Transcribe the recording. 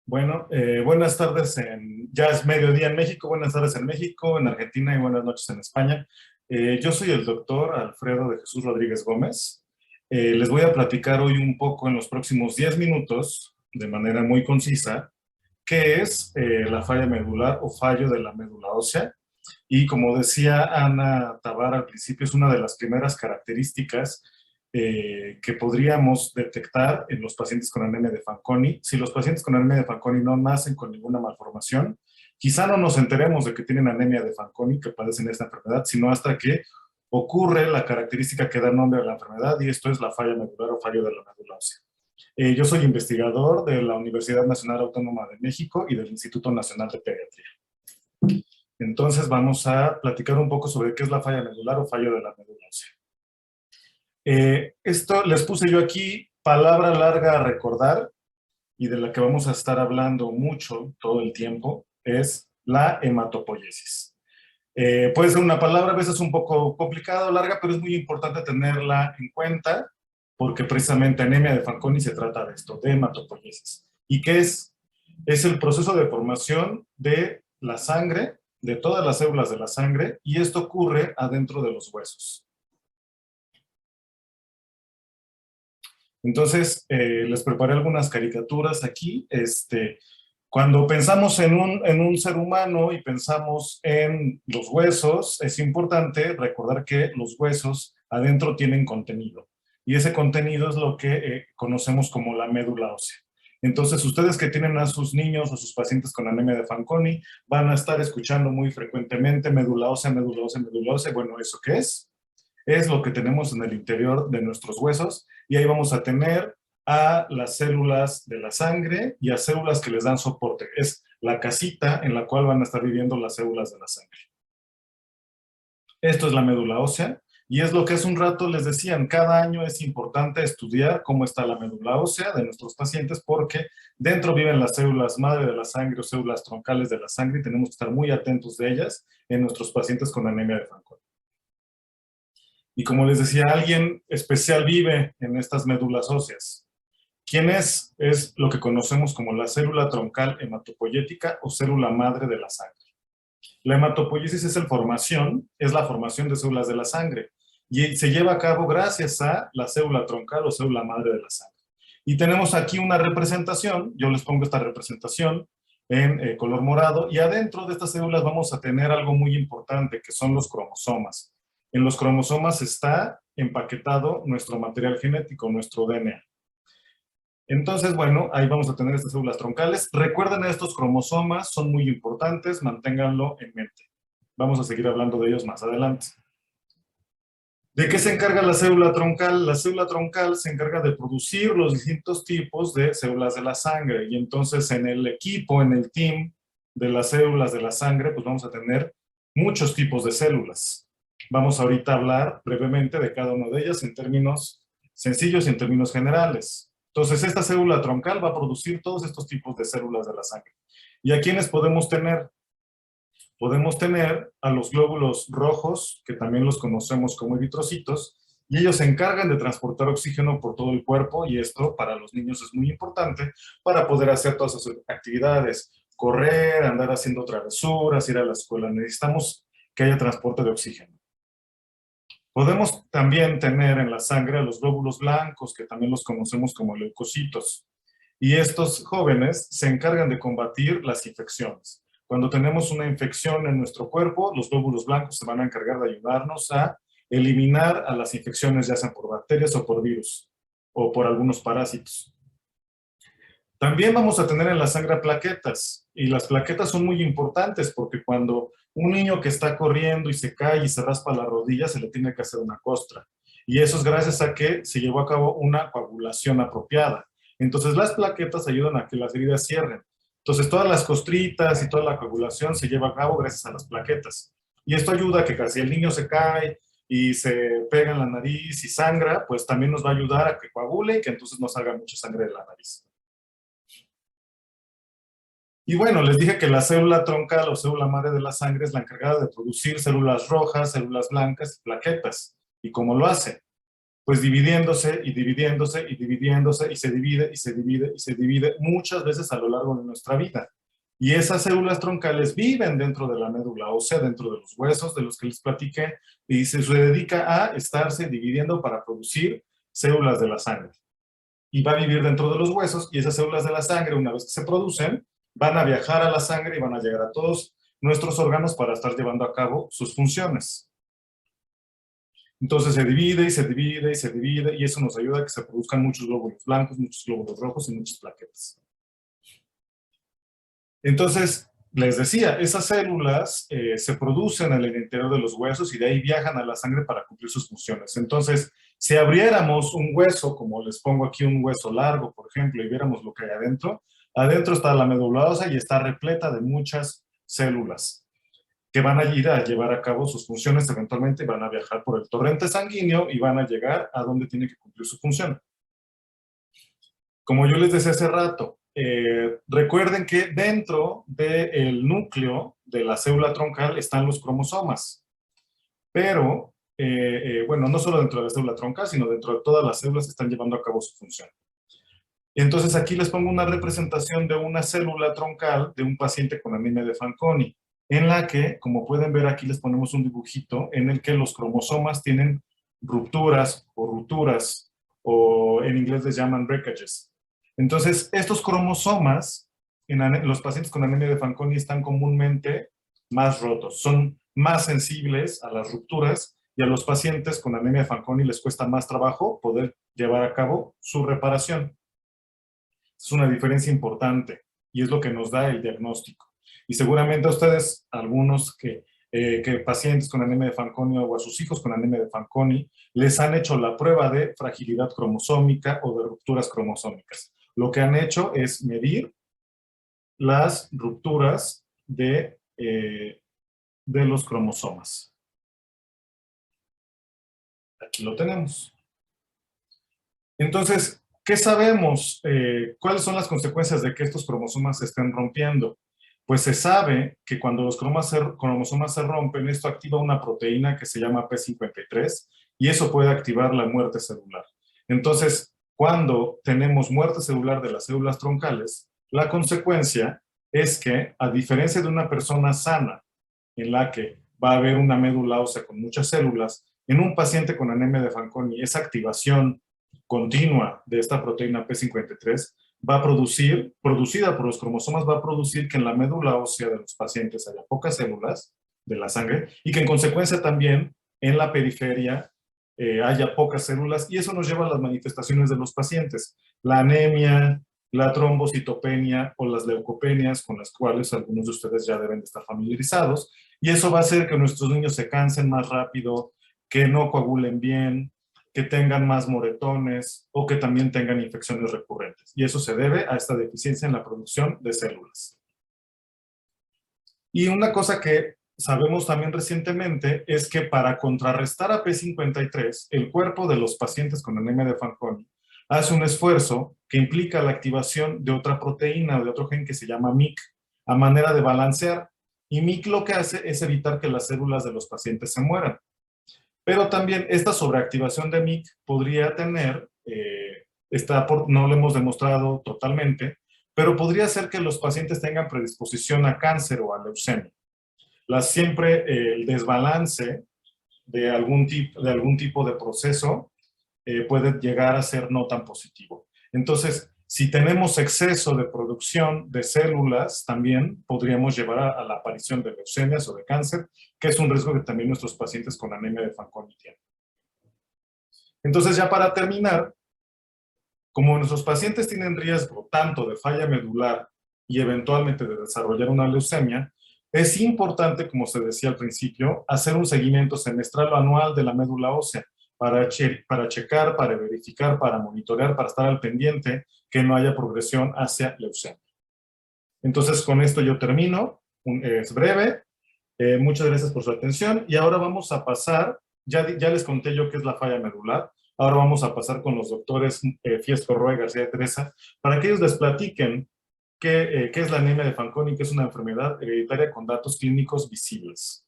Bueno, buenas tardes ya es mediodía en México, buenas tardes en México, en Argentina y buenas noches en España. Yo soy el doctor Alfredo de Jesús Rodríguez Gómez. Les voy a platicar hoy un poco en los próximos 10 minutos, de manera muy concisa, qué es la falla medular o fallo de la médula ósea. Y como decía Ana Tabar al principio, es una de las primeras características que podríamos detectar en los pacientes con anemia de Fanconi. Si los pacientes con anemia de Fanconi no nacen con ninguna malformación, quizá no nos enteremos de que tienen anemia de Fanconi, que padecen esta enfermedad, sino hasta que ocurre la característica que da nombre a la enfermedad, y esto es la falla medular o fallo de la médula ósea. Yo soy investigador de la Universidad Nacional Autónoma de México y del Instituto Nacional de Pediatría. Entonces vamos a platicar un poco sobre qué es la falla medular o fallo de la médula ósea. Esto les puse yo aquí, palabra larga a recordar, y de la que vamos a estar hablando mucho todo el tiempo, es la hematopoiesis. Puede ser una palabra a veces un poco complicada o larga, pero es muy importante tenerla en cuenta, porque precisamente anemia de Fanconi se trata de esto, de hematopoiesis. ¿Y qué es? Es el proceso de formación de la sangre, de todas las células de la sangre, y esto ocurre adentro de los huesos. Entonces, les preparé algunas caricaturas aquí. Cuando pensamos en un ser humano y pensamos en los huesos, es importante recordar que los huesos adentro tienen contenido. Y ese contenido es lo que conocemos como la médula ósea. Entonces, ustedes que tienen a sus niños o sus pacientes con anemia de Fanconi, van a estar escuchando muy frecuentemente médula ósea, médula ósea, médula ósea. Bueno, ¿eso qué es? Es lo que tenemos en el interior de nuestros huesos, y ahí vamos a tener a las células de la sangre y a células que les dan soporte. Es la casita en la cual van a estar viviendo las células de la sangre. Esto es la médula ósea, y es lo que hace un rato les decían, cada año es importante estudiar cómo está la médula ósea de nuestros pacientes, porque dentro viven las células madre de la sangre o células troncales de la sangre, y tenemos que estar muy atentos de ellas en nuestros pacientes con anemia de Fanconi. Y como les decía, alguien especial vive en estas médulas óseas. ¿Quién es? Es lo que conocemos como la célula troncal hematopoyética o célula madre de la sangre. La hematopoiesis es la formación de células de la sangre, y se lleva a cabo gracias a la célula troncal o célula madre de la sangre. Y tenemos aquí una representación, yo les pongo esta representación en color morado, y adentro de estas células vamos a tener algo muy importante, que son los cromosomas. En los cromosomas está empaquetado nuestro material genético, nuestro DNA. Entonces, bueno, ahí vamos a tener estas células troncales. Recuerden, estos cromosomas son muy importantes, manténganlo en mente. Vamos a seguir hablando de ellos más adelante. ¿De qué se encarga la célula troncal? La célula troncal se encarga de producir los distintos tipos de células de la sangre, y entonces en el equipo, en el team de las células de la sangre, pues vamos a tener muchos tipos de células. Vamos ahorita a hablar brevemente de cada una de ellas en términos sencillos y en términos generales. Entonces, esta célula troncal va a producir todos estos tipos de células de la sangre. ¿Y a quiénes podemos tener? Podemos tener a los glóbulos rojos, que también los conocemos como eritrocitos, y ellos se encargan de transportar oxígeno por todo el cuerpo, y esto para los niños es muy importante para poder hacer todas sus actividades, correr, andar haciendo travesuras, ir a la escuela. Necesitamos que haya transporte de oxígeno. Podemos también tener en la sangre a los glóbulos blancos, que también los conocemos como leucocitos. Y estos jóvenes se encargan de combatir las infecciones. Cuando tenemos una infección en nuestro cuerpo, los glóbulos blancos se van a encargar de ayudarnos a eliminar a las infecciones, ya sean por bacterias o por virus, o por algunos parásitos. También vamos a tener en la sangre plaquetas, y las plaquetas son muy importantes porque cuando un niño que está corriendo y se cae y se raspa la rodilla, se le tiene que hacer una costra. Y eso es gracias a que se llevó a cabo una coagulación apropiada. Entonces las plaquetas ayudan a que las heridas cierren. Entonces todas las costritas y toda la coagulación se lleva a cabo gracias a las plaquetas. Y esto ayuda a que casi el niño se cae y se pega en la nariz y sangra, pues también nos va a ayudar a que coagule y que entonces no salga mucha sangre de la nariz. Y bueno, les dije que la célula troncal o célula madre de la sangre es la encargada de producir células rojas, células blancas y plaquetas. ¿Y cómo lo hace? pues dividiéndose y dividiéndose y dividiéndose y se divide y se divide y se divide muchas veces a lo largo de nuestra vida. Y esas células troncales viven dentro de la médula ósea, dentro de los huesos de los que les platiqué, y se dedica a estarse dividiendo para producir células de la sangre. Y va a vivir dentro de los huesos, y esas células de la sangre, una vez que se producen, van a viajar a la sangre y van a llegar a todos nuestros órganos para estar llevando a cabo sus funciones. Entonces se divide y se divide y se divide, y eso nos ayuda a que se produzcan muchos glóbulos blancos, muchos glóbulos rojos y muchas plaquetas. Entonces, les decía, esas células se producen en el interior de los huesos y de ahí viajan a la sangre para cumplir sus funciones. Entonces, si abriéramos un hueso, como les pongo aquí un hueso largo, por ejemplo, y viéramos lo que hay adentro, adentro está la médula ósea y está repleta de muchas células que van a ir a llevar a cabo sus funciones, eventualmente van a viajar por el torrente sanguíneo y van a llegar a donde tiene que cumplir su función. Como yo les decía hace rato, recuerden que dentro del núcleo de la célula troncal están los cromosomas, pero, bueno, no solo dentro de la célula troncal, sino dentro de todas las células que están llevando a cabo su función. Entonces aquí les pongo una representación de una célula troncal de un paciente con anemia de Fanconi, en la que, como pueden ver aquí, les ponemos un dibujito en el que los cromosomas tienen rupturas, o en inglés les llaman breakages. Entonces, estos cromosomas, en los pacientes con anemia de Fanconi, están comúnmente más rotos, son más sensibles a las rupturas, y a los pacientes con anemia de Fanconi les cuesta más trabajo poder llevar a cabo su reparación. Es una diferencia importante, y es lo que nos da el diagnóstico. Y seguramente a ustedes, algunos que pacientes con anemia de Fanconi o a sus hijos con anemia de Fanconi, les han hecho la prueba de fragilidad cromosómica o de rupturas cromosómicas. Lo que han hecho es medir las rupturas de los cromosomas. Aquí lo tenemos. Entonces, ¿qué sabemos? ¿Cuáles son las consecuencias de que estos cromosomas se estén rompiendo? Pues se sabe que cuando los cromosomas se rompen, esto activa una proteína que se llama P53 y eso puede activar la muerte celular. Entonces, cuando tenemos muerte celular de las células troncales, la consecuencia es que, a diferencia de una persona sana, en la que va a haber una médula ósea con muchas células, en un paciente con anemia de Fanconi, esa activación continua de esta proteína P53 va a producida por los cromosomas, va a producir que en la médula ósea de los pacientes haya pocas células de la sangre y que en consecuencia también en la periferia haya pocas células, y eso nos lleva a las manifestaciones de los pacientes, la anemia, la trombocitopenia o las leucopenias, con las cuales algunos de ustedes ya deben de estar familiarizados, y eso va a hacer que nuestros niños se cansen más rápido, que no coagulen bien, que tengan más moretones o que también tengan infecciones recurrentes. Y eso se debe a esta deficiencia en la producción de células. Y una cosa que sabemos también recientemente es que para contrarrestar a P53, el cuerpo de los pacientes con anemia de Fanconi hace un esfuerzo que implica la activación de otra proteína o de otro gen que se llama MYC, a manera de balancear. Y MYC lo que hace es evitar que las células de los pacientes se mueran. Pero también esta sobreactivación de MYC podría tener, no lo hemos demostrado totalmente, pero podría ser que los pacientes tengan predisposición a cáncer o a leucemia. Siempre el desbalance de algún tipo de proceso puede llegar a ser no tan positivo. Entonces, si tenemos exceso de producción de células, también podríamos llevar a la aparición de leucemias o de cáncer, que es un riesgo que también nuestros pacientes con anemia de Fanconi tienen. Entonces, ya para terminar, como nuestros pacientes tienen riesgo tanto de falla medular y eventualmente de desarrollar una leucemia, es importante, como se decía al principio, hacer un seguimiento semestral o anual de la médula ósea para checar, para verificar, para monitorear, para estar al pendiente que no haya progresión hacia leucemia. Entonces, con esto yo termino. Es breve. Muchas gracias por su atención. Y ahora vamos a pasar, ya les conté yo qué es la falla medular. Ahora vamos a pasar con los doctores Fiesco, Roa y García de Teresa para que ellos les platiquen qué es la anemia de Fanconi, que es una enfermedad hereditaria con datos clínicos visibles.